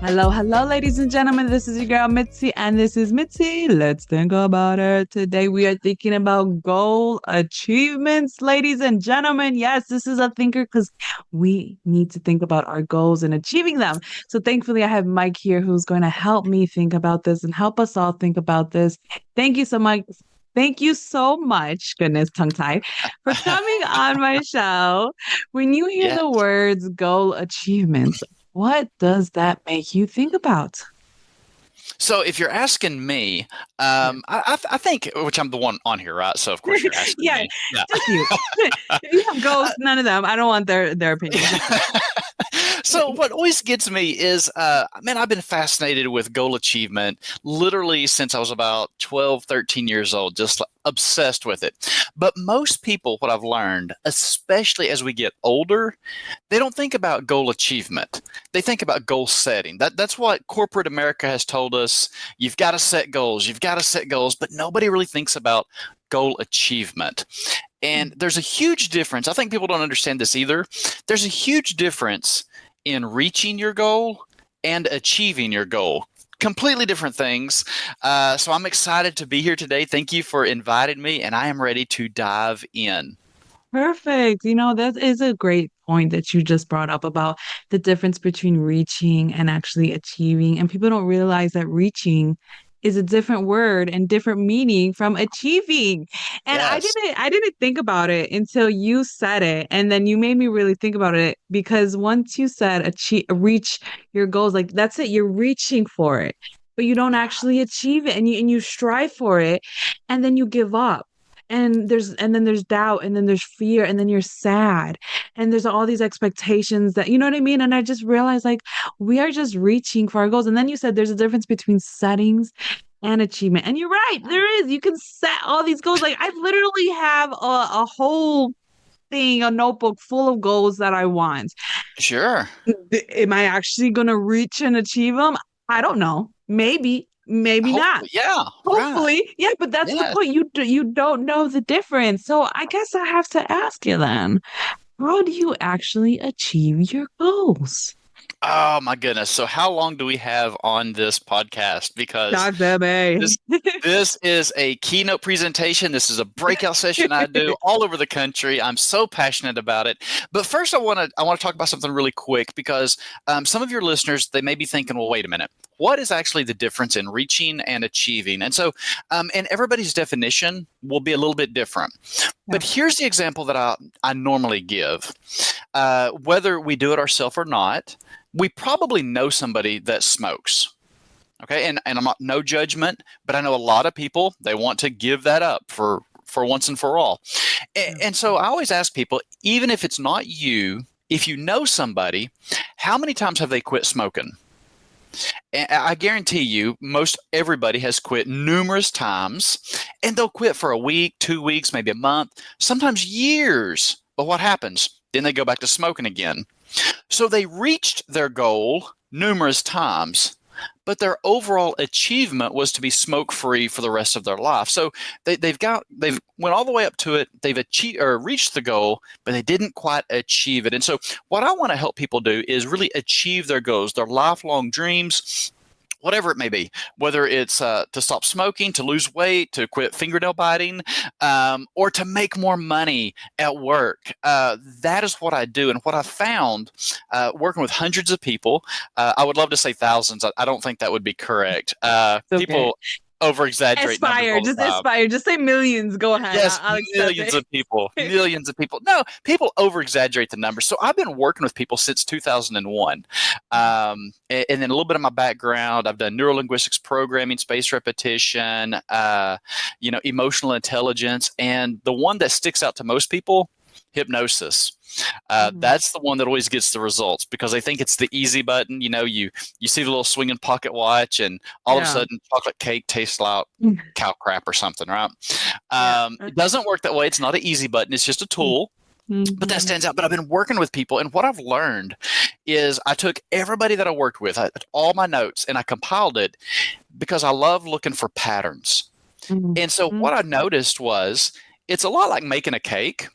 Hello, hello, ladies and gentlemen. This is your girl Mitzi, and this is Mitzi. Let's think about it. Today we are thinking about goal achievements, ladies and gentlemen. Yes, this is a thinker because we need to think about our goals and achieving them. So thankfully, I have Mike here who's going to help me think about this and help us all think about this. Thank you so much. Thank you so much, goodness, tongue tied, for coming on my show. When you hear Yeah. the words goal achievements, what does that make you think about? So if you're asking me, Yeah. I think, which I'm the one on here, right? So of course you're asking Yeah, me. Yeah. just you. If you have goals, none of them. I don't want their opinion, just you. So what always gets me is, man, I've been fascinated with goal achievement literally since I was about 12, 13 years old, just obsessed with it. But most people, what I've learned, especially as we get older, they don't think about goal achievement. They think about goal setting. That's what corporate America has told us. You've got to set goals. You've got to set goals, but nobody really thinks about goal achievement. And there's a huge difference. I think people don't understand this either. There's a huge difference in reaching your goal and achieving your goal. Completely different things. So I'm excited to be here today. Thank you for inviting me, and I am ready to dive in. Perfect. That is a great point that you just brought up about the difference between reaching and actually achieving. And people don't realize that reaching is a different word and different meaning from achieving. And I Yes. didn't I didn't think about it until you said it. And then you made me really think about it because once you said reach your goals, like that's it, you're reaching for it, but you don't actually achieve it and you strive for it and then you give up and then there's doubt and then there's fear and then you're sad and there's all these expectations that you know what I mean. And I just realized like we are just reaching for our goals. And then you said there's a difference between settings and achievement, and you're right, there is. You can set all these goals. Like I literally have a whole thing, a notebook full of goals that I want. Sure. Am I actually going to reach and achieve them? I don't know. Maybe not. Hopefully, yeah, right. Hopefully, yeah, but that's the Yes. point. You don't know the difference. So I guess I have to ask you then, how do you actually achieve your goals? Oh my goodness. So how long do we have on this podcast? Because Talk to this me. this is a keynote presentation. This is a breakout session I do all over the country. I'm so passionate about it. But first, I want to talk about something really quick because some of your listeners, they may be thinking, well, wait a minute. What is actually the difference in reaching and achieving? And so, and everybody's definition will be a little bit different. Yeah. But here's the example that I normally give. Whether we do it ourselves or not, we probably know somebody that smokes. Okay, and I'm not, no judgment, but I know a lot of people, they want to give that up for once and for all. Yeah. And so I always ask people, even if it's not you, if you know somebody, how many times have they quit smoking? And I guarantee you, most everybody has quit numerous times, and they'll quit for a week, 2 weeks, maybe a month, sometimes years. But what happens? Then they go back to smoking again. So they reached their goal numerous times, but their overall achievement was to be smoke free for the rest of their life. So they've went all the way up to it. They've achieved or reached the goal, but they didn't quite achieve it. And so what I want to help people do is really achieve their goals, their lifelong dreams, whatever it may be, whether it's to stop smoking, to lose weight, to quit fingernail biting, or to make more money at work. That is what I do. And what I found working with hundreds of people, I would love to say thousands. I don't think that would be correct. It's okay. People over exaggerate numbers all the time. Aspire. Just say millions. Go ahead. Yes, I'll accept millions it. of people, millions of people. No, people over exaggerate the numbers. So I've been working with people since 2001. And then a little bit of my background, I've done neurolinguistics programming, space repetition, emotional intelligence. And the one that sticks out to most people, hypnosis. Mhm. That's the one that always gets the results because they think it's the easy button. You see the little swinging pocket watch, and all of a Yeah. sudden, chocolate cake tastes like cow crap or something, right? Yeah. It doesn't work that way. It's not an easy button. It's just a tool. But that Mhm. stands out. But I've been working with people, and what I've learned is I took everybody that I worked with, all my notes, and I compiled it because I love looking for patterns. Mhm. And so what I noticed was it's a lot like making a cake.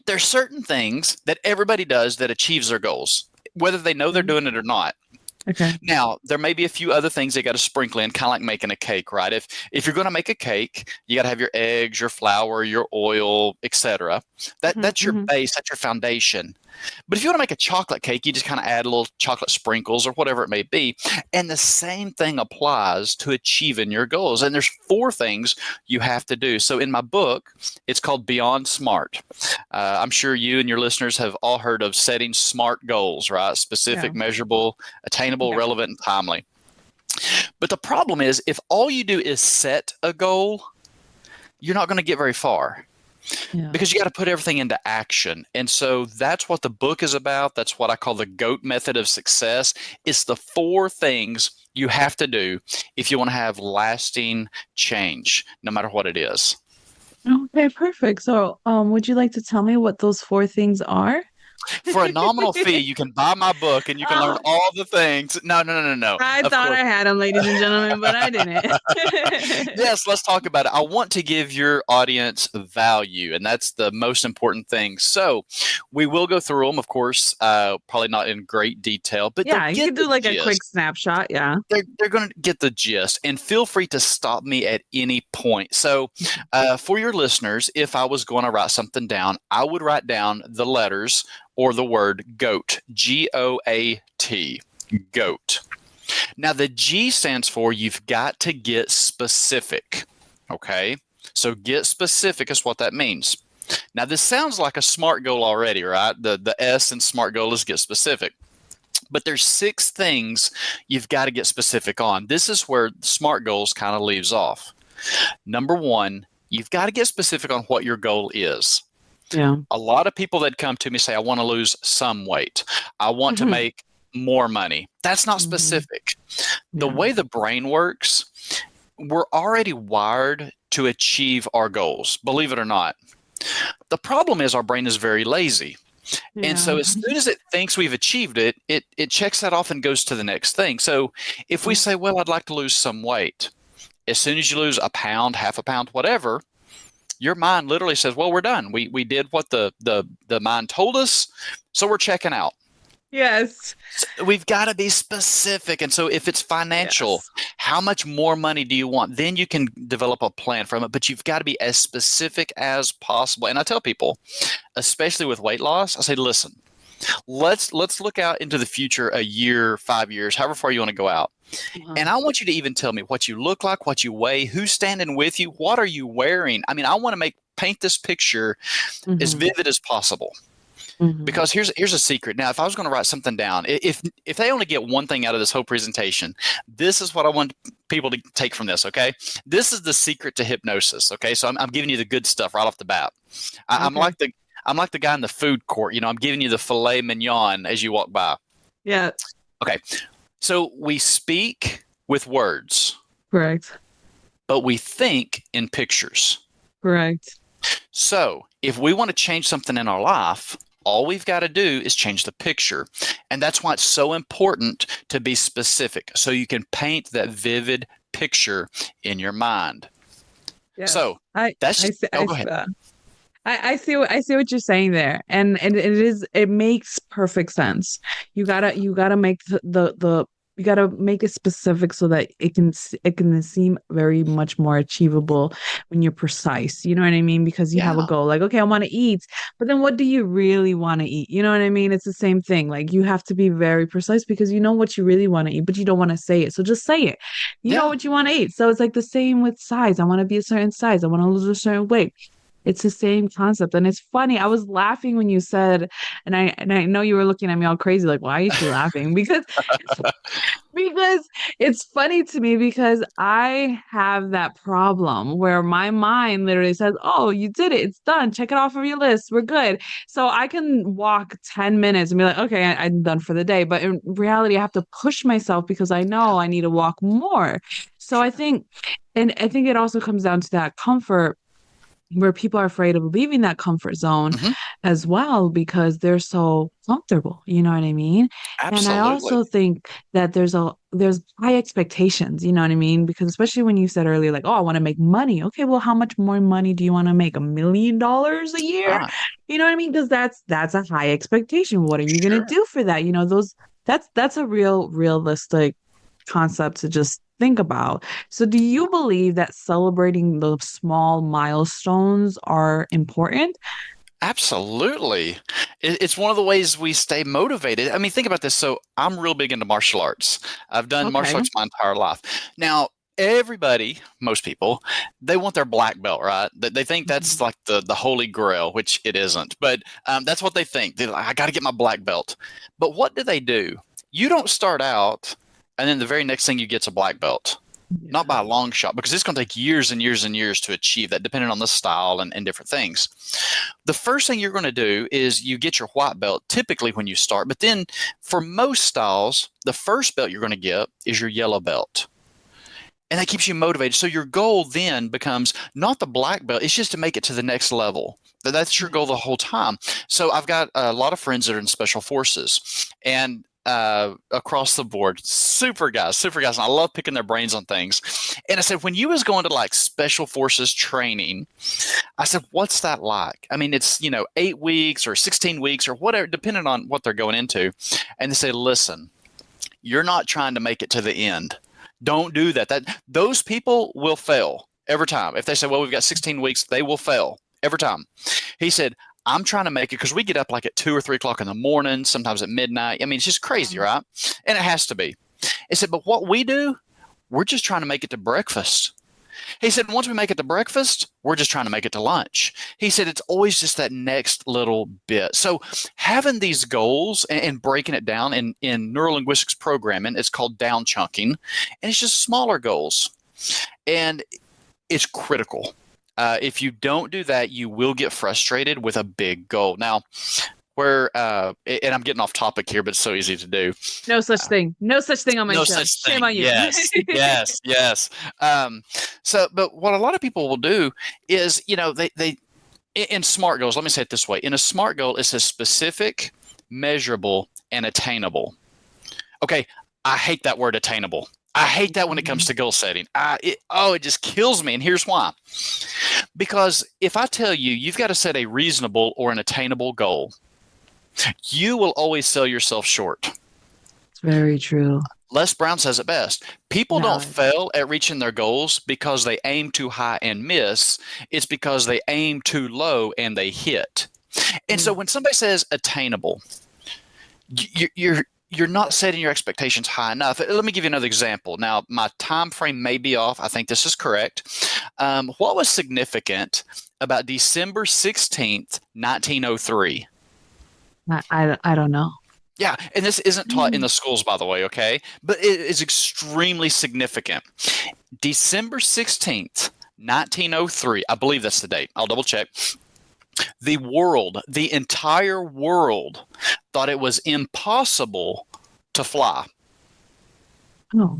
There's certain things that everybody does that achieves their goals, whether they know they're Mhm. doing it or not. Okay. Now, there may be a few other things they got to sprinkle in, kind of like making a cake, right? If you're going to make a cake, you got to have your eggs, your flour, your oil, etc. Hmm. That's your Hmm. base, that's your foundation. But if you want to make a chocolate cake, you just kind of add a little chocolate sprinkles or whatever it may be. And the same thing applies to achieving your goals. And there's four things you have to do. So in my book, it's called Beyond Smart. I'm sure you and your listeners have all heard of setting SMART goals, right? Yeah. Specific, measurable, attainable, Yeah. relevant, and timely. But the problem is, if all you do is set a goal, you're not going to get very far Yeah. because you got to put everything into action. And so that's what the book is about. That's what I call the GOAT method of success. It's the four things you have to do if you want to have lasting change, no matter what it is. Okay, perfect. So, would you like to tell me what those four things are? For a nominal fee, you can buy my book and you can learn Oh, all the things. No, no, no, no, no. I Of thought course. I had them, ladies and gentlemen, but I didn't. Yes, let's talk about it. I want to give your audience value, and that's the most important thing. So we will go through them, of course, probably not in great detail, but they'll Yeah, you get could the do like a quick gist. snapshot. Yeah. They're going to get the gist, and feel free to stop me at any point. So, for your listeners, if I was going to write something down, I would write down the letters or the word GOAT, GOAT, GOAT. Now, the G stands for you've got to get specific. Okay, so get specific is what that means. Now, this sounds like a SMART goal already, right? The S in SMART goal is get specific. But there's six things you've got to get specific on. This is where SMART goals kind of leaves off. Number one, you've got to get specific on what your goal is. Yeah. A lot of people that come to me say, I want to lose some weight. I want to Hmm. make more money. That's not Hmm. specific. The Yeah. way the brain works, we're already wired to achieve our goals, believe it or not. The problem is our brain is very lazy. And Yeah. so as soon as it thinks we've achieved it, it checks that off and goes to the next thing. So if we say, well, I'd like to lose some weight, as soon as you lose a pound, half a pound, whatever, your mind literally says, well, we're done. We did what the mind told us, so we're checking out. Yes. We've got to be specific. And so if it's financial, Yes. how much more money do you want? Then you can develop a plan from it, but you've got to be as specific as possible. And I tell people, especially with weight loss, I say, listen, let's look out into the future, a year, 5 years, however far you want to go out. Uh-huh. And I want you to even tell me what you look like, what you weigh, who's standing with you, what are you wearing? I mean, I want to paint this picture as Hmm. vivid as possible. Hmm. Because here's a secret. Now, if I was going to write something down, if they only get one thing out of this whole presentation, this is what I want people to take from this. Okay, this is the secret to hypnosis. Okay, so I'm giving you the good stuff right off the bat. I'm Okay. like the guy in the food court. You know, I'm giving you the filet mignon as you walk by. Yeah. Okay, so we speak with words, Correct. but we think in pictures. Correct. So if we want to change something in our life, all we've got to do is change the picture. And that's why it's so important to be specific so you can paint that vivid picture in your mind. Yes. So that's I just, see, oh, go ahead. I see what you're saying there. And it makes perfect sense. You gotta make the you gotta make it specific so that it can seem very much more achievable when you're precise. You know what I mean? Because you have a Yeah. goal, like, okay, I want to eat, but then what do you really want to eat? You know what I mean? It's the same thing. Like you have to be very precise because you know what you really want to eat, but you don't want to say it. So just say it. You know Yeah. what you want to eat. So it's like the same with size. I want to be a certain size. I want to lose a certain weight. It's the same concept. And it's funny. I was laughing when you said, and I know you were looking at me all crazy, like, why is she laughing? Because it's funny to me because I have that problem where my mind literally says, oh, you did it. It's done. Check it off of your list. We're good. So I can walk 10 minutes and be like, okay, I'm done for the day. But in reality, I have to push myself because I know I need to walk more. So Sure. I think it also comes down to that comfort where people are afraid of leaving that comfort zone Hmm. as well because they're so comfortable, you know what I mean? And I Absolutely. also think that there's high expectations, you know what I mean? Because especially when you said earlier, like, oh, I want to make money. Okay, well, how much more money do you want to make? $1 million a year? Right. You know what I mean? Because that's a high expectation. What are you gonna Sure. do for that? You know, That's a real realistic concept to just think about. So do you believe that celebrating the small milestones are important? Absolutely. It's one of the ways we stay motivated. I mean, think about this. So I'm real big into martial arts. I've done martial Okay. arts my entire life. Now, everybody, most people, they want their black belt, right? They think that's Mhm. like the holy grail, which it isn't. But that's what they think. They're like, I got to get my black belt. But what do? You don't start out, and then the very next thing you get's a black belt. Not Yeah. by a long shot, because it's going to take years and years and years to achieve that, depending on the style and different things. The first thing you're going to do is you get your white belt typically when you start, but then for most styles, the first belt you're going to get is your yellow belt. And that keeps you motivated. So your goal then becomes not the black belt, it's just to make it to the next level. That's your goal the whole time. So I've got a lot of friends that are in special forces, and across the board, super guys. And I love picking their brains on things. And I said, when you was going to like special forces training, I said, what's that like? I mean, it's, 8 weeks or 16 weeks or whatever, depending on what they're going into. And they say, listen, you're not trying to make it to the end. Don't do that. Those people will fail every time. If they say, well, we've got 16 weeks, they will fail every time. He said, I'm trying to make it, because we get up like at 2 or 3 o'clock in the morning, sometimes at midnight. I mean, it's just crazy, Wow. right? And it has to be. He said, but what we do, we're just trying to make it to breakfast. He said, once we make it to breakfast, we're just trying to make it to lunch. He said, it's always just that next little bit. So having these goals and breaking it down in neurolinguistics programming, it's called down chunking, and it's just smaller goals. And it's critical. If you don't do that, you will get frustrated with a big goal. Now, and I'm getting off topic here, but it's so easy to do. No such thing. No such thing on my No show. such Shame thing. on you. Yes, yes, yes. But what a lot of people will do is, they in SMART goals. Let me say it this way: in a SMART goal, it says specific, measurable, and attainable. Okay, I hate that word attainable. I hate that when it comes to goal setting. It just kills me, and here's why. Because if I tell you you've got to set a reasonable or an attainable goal, you will always sell yourself short. It's very true. Les Brown says it best. People don't Yeah. fail at reaching their goals because they aim too high and miss. It's because they aim too low and they hit. And so Mm. when somebody says attainable, you're not setting your expectations high enough. Let me give you another example. Now, my time frame may be off. I think this is correct. What was significant about December 16th, 1903? I don't know. Yeah, and this isn't taught in Mm. the schools, by the way, okay? But it is extremely significant. December 16th, 1903, I believe that's the date. I'll double check. The entire world thought it was impossible to fly. Oh,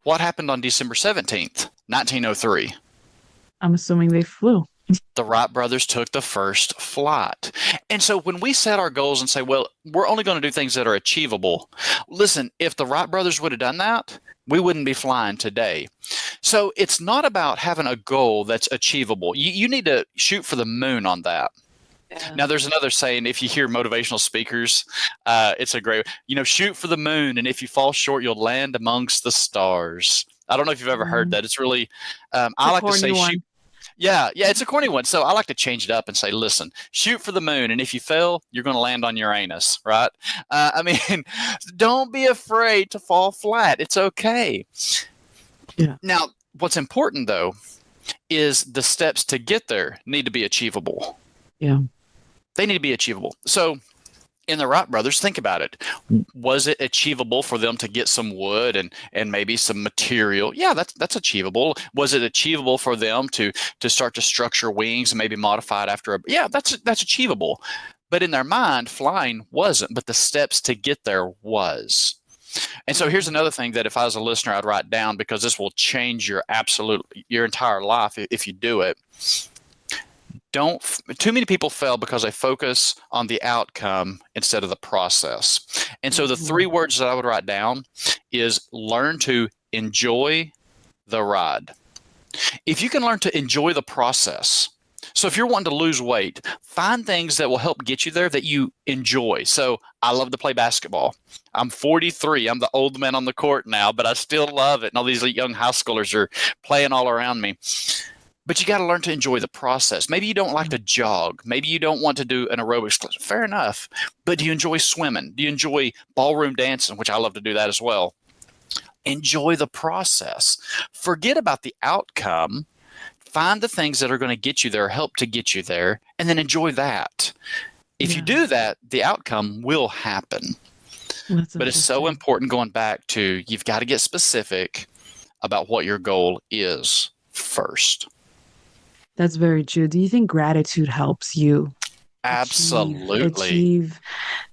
What happened on December 17th, 1903? I'm assuming they flew. The Wright brothers took the first flight. And so when we set our goals and say, well, we're only going to do things that are achievable, listen, if the Wright brothers would have done that, we wouldn't be flying today. So it's not about having a goal that's achievable. You need to shoot for the moon on that. Yeah. Now, there's another saying, if you hear motivational speakers, it's a great, shoot for the moon, and if you fall short, you'll land amongst the stars. I don't know if you've ever heard Mm. that. It's really, It's I a like to corny say shoot. one. Yeah, it's a corny one. So I like to change it up and say, listen, shoot for the moon. And if you fail, you're going to land on Uranus, right? I mean, don't be afraid to fall flat. It's okay. Yeah. Now, what's important, though, is the steps to get there need to be achievable. Yeah. They need to be achievable. So in the Wright brothers, think about it. Was it achievable for them to get some wood and maybe some material? Yeah, that's achievable. Was it achievable for them to start to structure wings and maybe modify it after yeah, that's achievable. But in their mind, flying wasn't, but the steps to get there was. And so here's another thing that if I was a listener, I'd write down, because this will change your entire life if you do it. Too many people fail because they focus on the outcome instead of the process. And so the 3 words that I would write down is learn to enjoy the ride. If you can learn to enjoy the process, So if you're wanting to lose weight, find things that will help get you there that you enjoy. So I love to play basketball. I'm 43. I'm the old man on the court now, but I still love it. And all these young high schoolers are playing all around me. But you got to learn to enjoy the process. Maybe you don't like to jog. Maybe you don't want to do an aerobics class. Fair enough. But do you enjoy swimming? Do you enjoy ballroom dancing, which I love to do that as well? Enjoy the process. Forget about the outcome. Find the things that are going to get you there, help to get you there, and then enjoy that. If you do that, the outcome will happen. But it's so important going back to, you've got to get specific about what your goal is first. That's very true. Do you think gratitude helps you Absolutely. achieve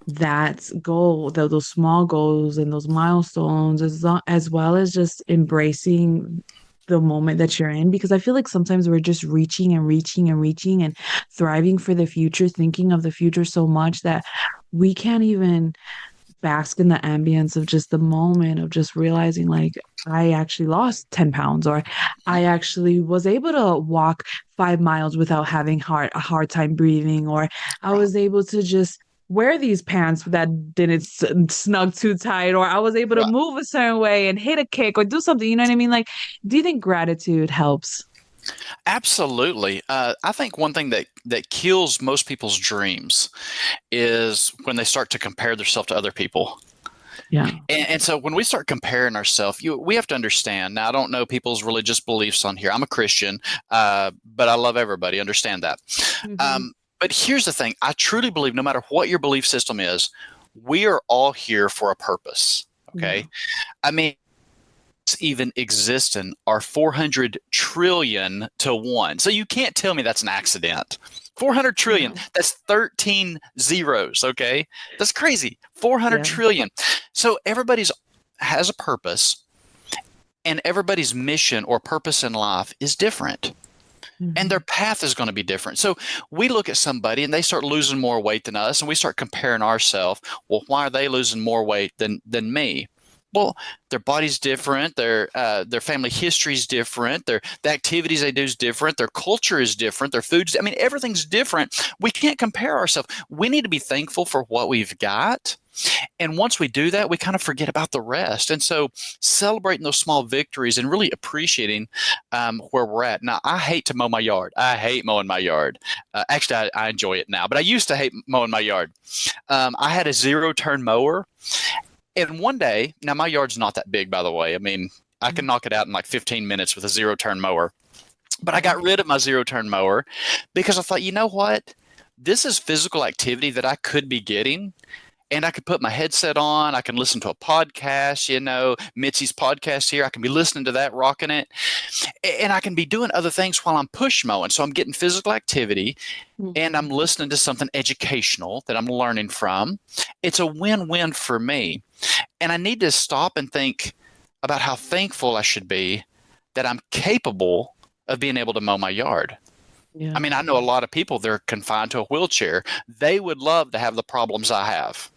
that goal, those small goals and those milestones, as well as just embracing the moment that you're in? Because I feel like sometimes we're just reaching and reaching and reaching and thriving for the future, thinking of the future so much that we can't even bask in the ambience of just the moment of just realizing, like, I actually lost 10 pounds, or I actually was able to walk 5 miles without having a hard time breathing, or I was able to just wear these pants that didn't snug too tight, or I was able to Right. move a certain way and hit a kick or do something. You know what I mean? Like, do you think gratitude helps? Absolutely. I think one thing that kills most people's dreams is when they start to compare themselves to other people. Yeah. And so when we start comparing ourselves, we have to understand. Now, I don't know people's religious beliefs on here. I'm a Christian, but I love everybody. Understand that. Mm-hmm. But here's the thing. I truly believe no matter what your belief system is, we are all here for a purpose. Yeah. Okay. I mean, even existing are 400 trillion to one. So you can't tell me that's an accident. 400 trillion, Yeah. that's 13 zeros, okay? That's crazy. 400 Yeah. trillion. So everybody's has a purpose, and everybody's mission or purpose in life is different. And Mm-hmm. their path is going to be different. So we look at somebody and they start losing more weight than us, and we start comparing ourselves. Well, why are they losing more weight than me? Well, their body's different, their family history is different, the activities they do is different, their culture is different, their foods. I mean, everything's different. We can't compare ourselves. We need to be thankful for what we've got. And once we do that, we kind of forget about the rest. And so celebrating those small victories and really appreciating where we're at. Now, I hate to mow my yard. I hate mowing my yard. Actually, I enjoy it now, but I used to hate mowing my yard. I had a zero-turn mower. And one day, now my yard's not that big, by the way. I mean, I can knock it out in like 15 minutes with a zero-turn mower. But I got rid of my zero-turn mower because I thought, you know what? This is physical activity that I could be getting, and I could put my headset on. I can listen to a podcast, Mitzi's podcast here. I can be listening to that, rocking it. And I can be doing other things while I'm push mowing. So I'm getting physical activity, and I'm listening to something educational that I'm learning from. It's a win-win for me. And I need to stop and think about how thankful I should be that I'm capable of being able to mow my yard. I Yeah. mean, I know a lot of people, they're confined to a wheelchair. They would love to have the problems I have.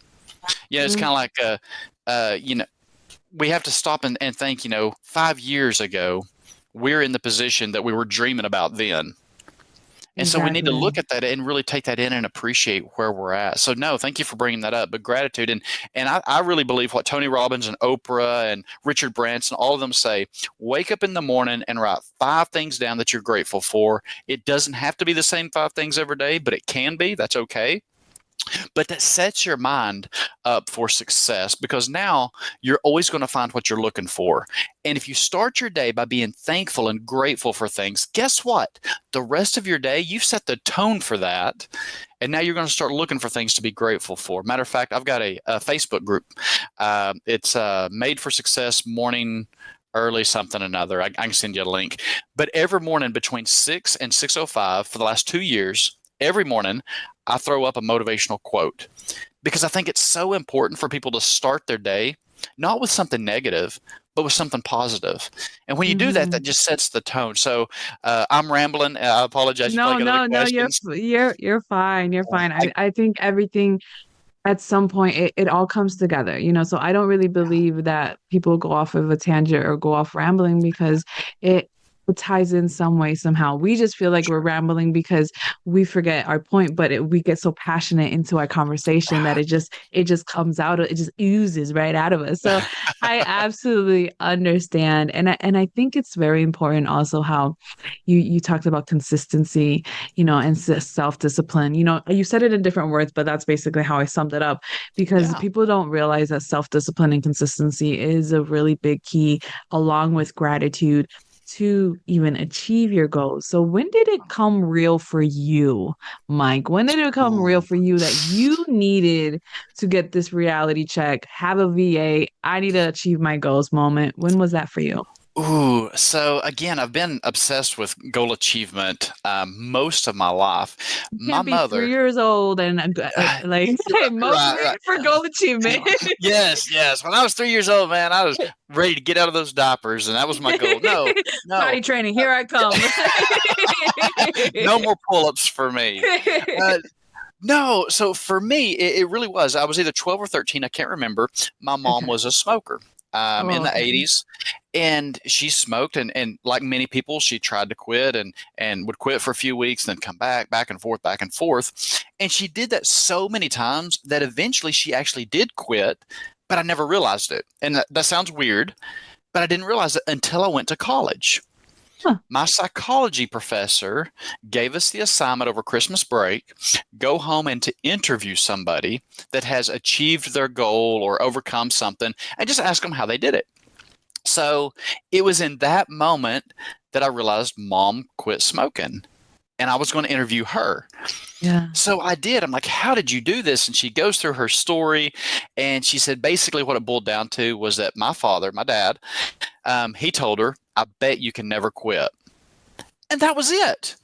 It's kind of like, we have to stop and think, 5 years ago, we're in the position that we were dreaming about then. And so we need to Exactly. look at that and really take that in and appreciate where we're at. So no, thank you for bringing that up. But gratitude, and I really believe what Tony Robbins and Oprah and Richard Branson, all of them say: wake up in the morning and write 5 things down that you're grateful for. It doesn't have to be the same 5 things every day, but it can be. That's okay. But that sets your mind up for success, because now you're always going to find what you're looking for. And if you start your day by being thankful and grateful for things, guess what? The rest of your day, you've set the tone for that. And now you're going to start looking for things to be grateful for. Matter of fact, I've got a Facebook group. It's Made for Success Morning Early something or another. I can send you a link. But every morning between 6 and 6:05 for the last 2 years, every morning, I throw up a motivational quote, because I think it's so important for people to start their day, not with something negative, but with something positive. And when you do that, that Mm-hmm. just sets the tone. So I'm rambling. I apologize. You No, probably got other no, no, questions. you're fine. You're fine. I, I think everything at some point it all comes together, so I don't really believe that people go off of a tangent or go off rambling, because it it ties in some way somehow. We just feel like we're Sure. rambling because we forget our point, but we get so passionate into our conversation that it just comes out, it just oozes right out of us. So I absolutely understand, and I think it's very important also how you talked about consistency, and self-discipline. You said it in different words, but that's basically how I summed it up, because Yeah. people don't realize that self-discipline and consistency is a really big key, along with gratitude, to even achieve your goals. So when did it come real for you, Mike? When did it become real Ooh. for you that you needed to get this reality check, have a VA, I need to achieve my goals moment? When was that for you? Ooh, so again, I've been obsessed with goal achievement most of my life. You My can't be mother, 3 years old and like right, right. motivated for goal achievement. Yes, yes. When I was 3 years old, man, I was ready to get out of those diapers, and that was my goal. No, no, Potty training, here I come. no more pull-ups for me. Uh, no, so for me, it really was. I was either 12 or 13. I can't remember. My mom Okay. was a smoker in Oh, the okay. 80s, and she smoked. And like many people, she tried to quit and would quit for a few weeks, then come back and forth, back and forth. And she did that so many times that eventually she actually did quit, but I never realized it. And that sounds weird, but I didn't realize it until I went to college. Huh. My psychology professor gave us the assignment over Christmas break, go home and to interview somebody that has achieved their goal or overcome something and just ask them how they did it. So it was in that moment that I realized mom quit smoking and I was going to interview her. Yeah. So I did. I'm like, how did you do this? And she goes through her story. And she said basically what it boiled down to was that my father, my dad, he told her, I bet you can never quit. And that was it.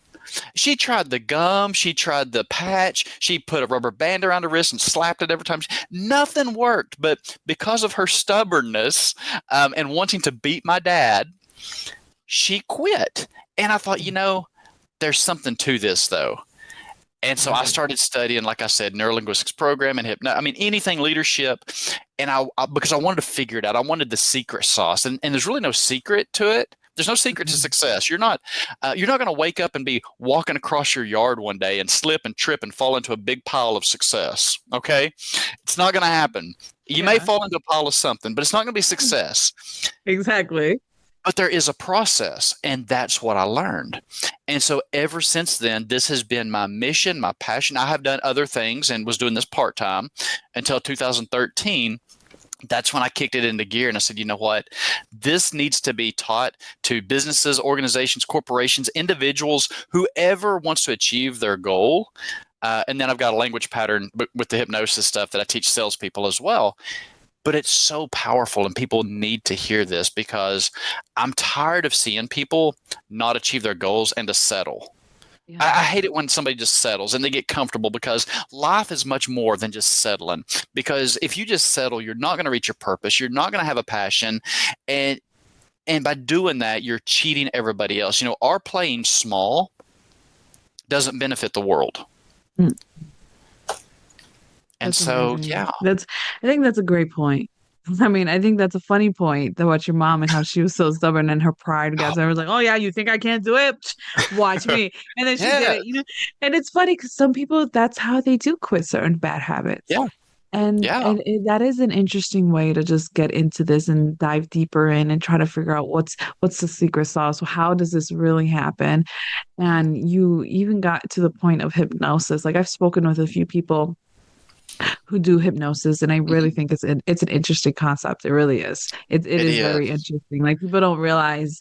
She tried the gum, she tried the patch, she put a rubber band around her wrist and slapped it every time. Nothing worked. But because of her stubbornness and wanting to beat my dad, she quit. And I thought, there's something to this though. And so I Right. started studying, like I said, neurolinguistics program and I mean, anything leadership. And because I wanted to figure it out, I wanted the secret sauce. And there's really no secret to it. There's no secret to Okay. success. You're not going to wake up and be walking across your yard one day and slip and trip and fall into a big pile of success. Okay, it's not going to happen. You may Yeah. fall into a pile of something, but it's not going to be success. Exactly. But there is a process, and that's what I learned. And so ever since then, this has been my mission, my passion. I have done other things and was doing this part time until 2013. That's when I kicked it into gear and I said, you know what? This needs to be taught to businesses, organizations, corporations, individuals, whoever wants to achieve their goal. And then I've got a language pattern with the hypnosis stuff that I teach salespeople as well. But it's so powerful and people need to hear this because I'm tired of seeing people not achieve their goals and to settle. I Yeah. hate it when somebody just settles and they get comfortable because life is much more than just settling. Because if you just settle, you're not going to reach your purpose. You're not going to have a passion. And and by doing that, you're cheating everybody else. Our playing small doesn't benefit the world. Mm, And that's so, amazing. yeah. I think that's a great point. I mean, I think that's a funny point about your mom and how she was so stubborn and her pride got to her. I was like, oh yeah, you think I can't do it? Watch me. And then she did Yeah. it. And it's funny because some people, that's how they do quit certain bad habits. Yeah. And Yeah. that is an interesting way to just get into this and dive deeper in and try to figure out what's the secret sauce. How does this really happen? And you even got to the point of hypnosis. Like I've spoken with a few people who do hypnosis, and I really Mhm. think it's an interesting concept. It really is. It It is is. very interesting. Like people don't realize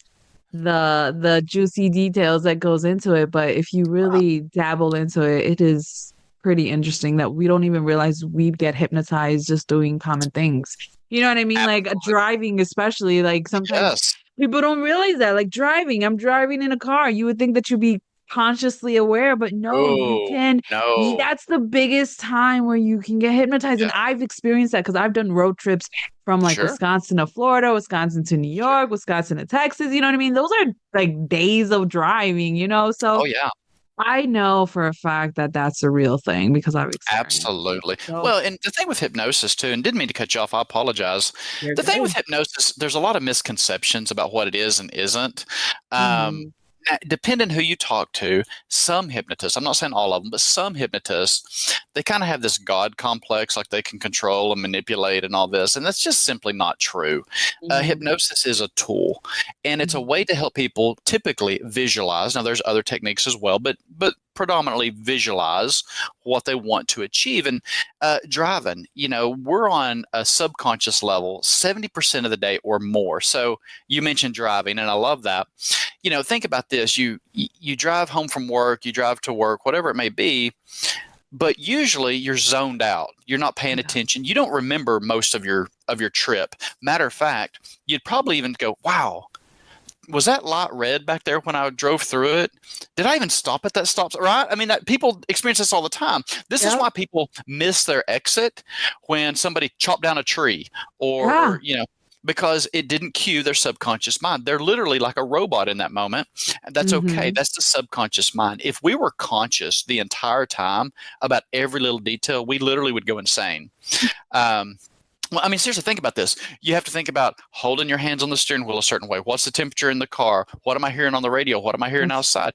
the juicy details that goes into it, but if you really dabble into it, it is pretty interesting that we don't even realize we get hypnotized just doing common things. You know what I mean? Like Absolutely. driving, especially, like sometimes Yes. people don't realize that. Like driving, I'm driving in a car. You would think that you'd be consciously aware, but no, you Oh, can. no. That's the biggest time where you can get hypnotized. Yeah. And I've experienced that because I've done road trips from like Sure. Wisconsin to Florida, Wisconsin to New Sure. York, Wisconsin to Texas. You know what I mean? Those are like days of driving, you know? So Oh, yeah. I know for a fact that that's a real thing because I've experienced it. Absolutely. So Well, and the thing with hypnosis too, and didn't mean to cut you off, I apologize. you're The thing with good. hypnosis, there's a lot of misconceptions about what it is and isn't. Hmm. Depending who you talk to, some hypnotists, I'm not saying all of them, but some hypnotists, they kind of have this God complex, like they can control and manipulate and all this. And that's just simply not true. Hmm. Hypnosis is a tool, and it's a way to help people typically visualize. Now, there's other techniques as well, but predominantly visualize what they want to achieve. And driving, we're on a subconscious level 70% of the day or more. So you mentioned driving, and I love that. Think about this. You drive home from work, you drive to work, whatever it may be, but usually you're zoned out. You're not paying Yeah. attention. You don't remember most of your trip. Matter of fact, you'd probably even go, "Wow, was that light red back there when I drove through it? Did I even stop at that stop?" Right? I mean, that people experience this all the time. This is Yep. why people miss their exit when somebody chopped down a tree, Yeah. or because it didn't cue their subconscious mind. They're literally like a robot in that moment. And that's okay. Hmm. That's the subconscious mind. If we were conscious the entire time about every little detail, we literally would go insane. Um, well, I mean, seriously, think about this. You have to think about holding your hands on the steering wheel a certain way. What's the temperature in the car? What am I hearing on the radio? What am I hearing Yes. outside?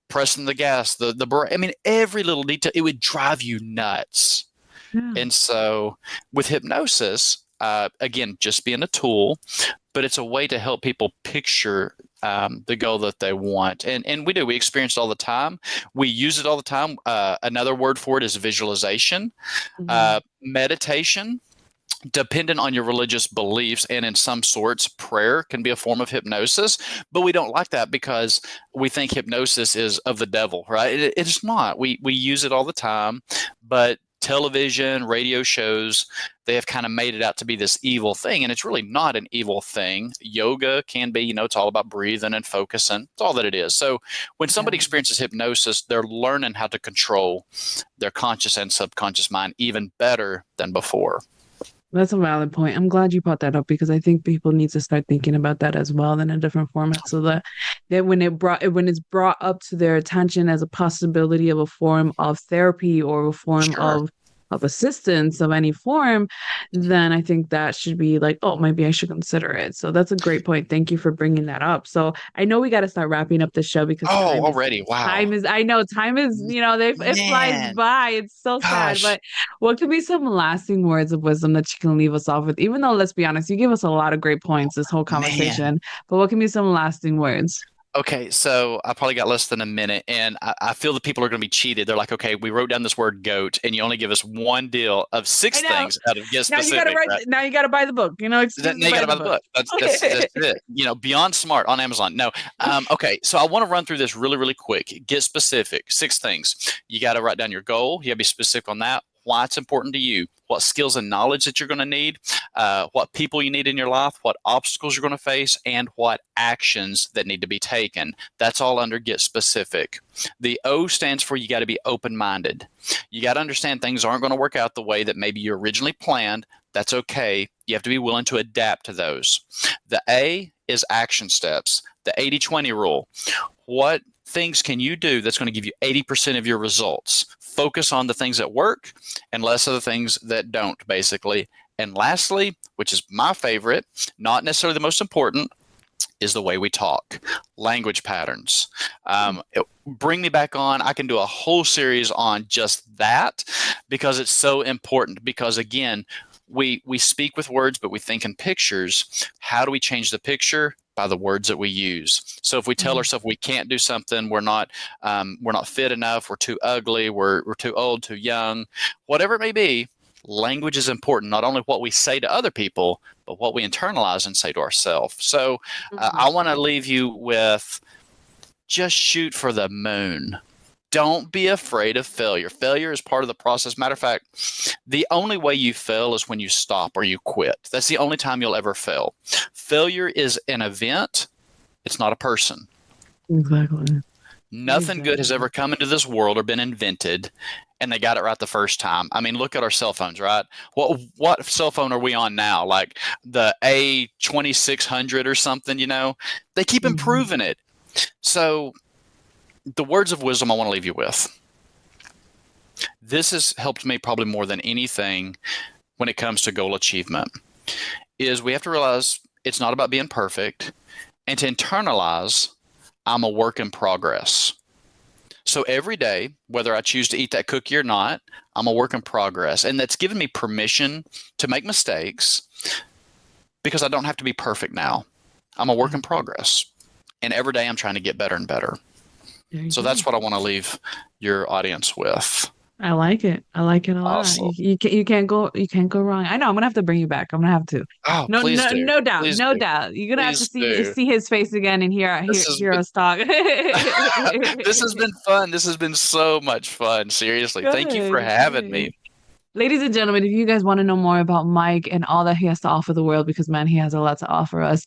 Pressing the gas, the brake. I mean, every little detail. It would drive you nuts. Yeah. And so, with hypnosis, again, just being a tool, but it's a way to help people picture the goal that they want. And we experience it all the time. We use it all the time. Another word for it is visualization, Hmm. meditation, dependent on your religious beliefs, and in some sorts prayer can be a form of hypnosis, but we don't like that because we think hypnosis is of the devil, right? It's not. We use it all the time, but television, radio shows, they have kind of made it out to be this evil thing, and it's really not an evil thing. Yoga can be, it's all about breathing and focusing. It's all that it is. So when somebody Yeah. experiences hypnosis, they're learning how to control their conscious and subconscious mind even better than before. That's a valid point. I'm glad you brought that up because I think people need to start thinking about that as well in a different format so that when it's brought up to their attention as a possibility of a form of therapy or a form Sure. of assistance of any form, then I think that should be like, oh, maybe I should consider it. So that's a great point. Thank you for bringing that up. So I know we got to start wrapping up the show because Oh, already. Wow. I know time is, it flies Man, by. It's so sad, gosh. but what could be some lasting words of wisdom that you can leave us off with? Even though, let's be honest, you give us a lot of great points this whole Man. conversation, but what can be some lasting words? Okay, so I probably got less than a minute, and I feel the people are going to be cheated. They're like, okay, we wrote down this word goat, and you only give us one deal of I six know. things out of get specific, right? Now you gotta buy the book. Excuse Now me, you got buy to buy the the book. book. That's it. Beyond Smart on Amazon. No, okay. So I want to run through this really, really quick. Get specific. Six things. You got to write down your goal. You got to be specific on that. Why it's important to you. What skills and knowledge that you're going to need. What people you need in your life. What obstacles you're going to face, and what actions that need to be taken. That's all under get specific. The O stands for you got to be open-minded. You got to understand things aren't going to work out the way that maybe you originally planned. That's okay. You have to be willing to adapt to those. The A is action steps, the 80-20 rule. What things can you do that's going to give you 80% of your results? Focus on the things that work and less of the things that don't, basically. And lastly, which is my favorite, not necessarily the most important, is the way we talk, language patterns. Bring me back on. I can do a whole series on just that because it's so important. Because again, we speak with words, but we think in pictures. How do we change the picture? By the words that we use. So if we tell Mhm. ourselves we can't do something, we're not fit enough, we're too ugly, we're too old, too young, whatever it may be, language is important. Not only what we say to other people, but what we internalize and say to ourselves. So I Mhm. want to leave you with just shoot for the moon. Don't be afraid of failure. Failure is part of the process. Matter of fact, the only way you fail is when you stop or you quit. That's the only time you'll ever fail. Failure is an event, it's not a person. Exactly. Nothing good has Exactly. ever come into this world or been invented and they got it right the first time. I mean, look at our cell phones, right? What cell phone are we on now? Like the A2600 or something, They keep Mhm. improving it. So the words of wisdom I want to leave you with. This has helped me probably more than anything when it comes to goal achievement, is we have to realize it's not about being perfect, and to internalize I'm a work in progress. So every day, whether I choose to eat that cookie or not, I'm a work in progress. And that's given me permission to make mistakes because I don't have to be perfect now. I'm a work in progress. And every day I'm trying to get better and better. So that's what I want to leave your audience with. I like it. I like it a lot. Awesome. You can't go wrong. I know I'm gonna have to bring you back. I'm gonna have to. Oh, No, please no, do. no doubt, Please no do. doubt. You're gonna have to Please do. see his face again and This has hear been, us talk. this has been fun. This has been so much fun. Seriously. Thank you for Good, having good. me. Ladies and gentlemen, if you guys want to know more about Mike and all that he has to offer the world, because man, he has a lot to offer us,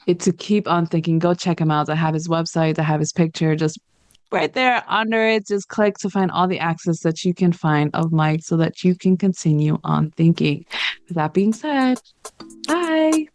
it's to keep on thinking. Go check him out. I have his website. I have his picture. Just right there under it, just click to find all the access that you can find of Mike so that you can continue on thinking. With that being said, bye.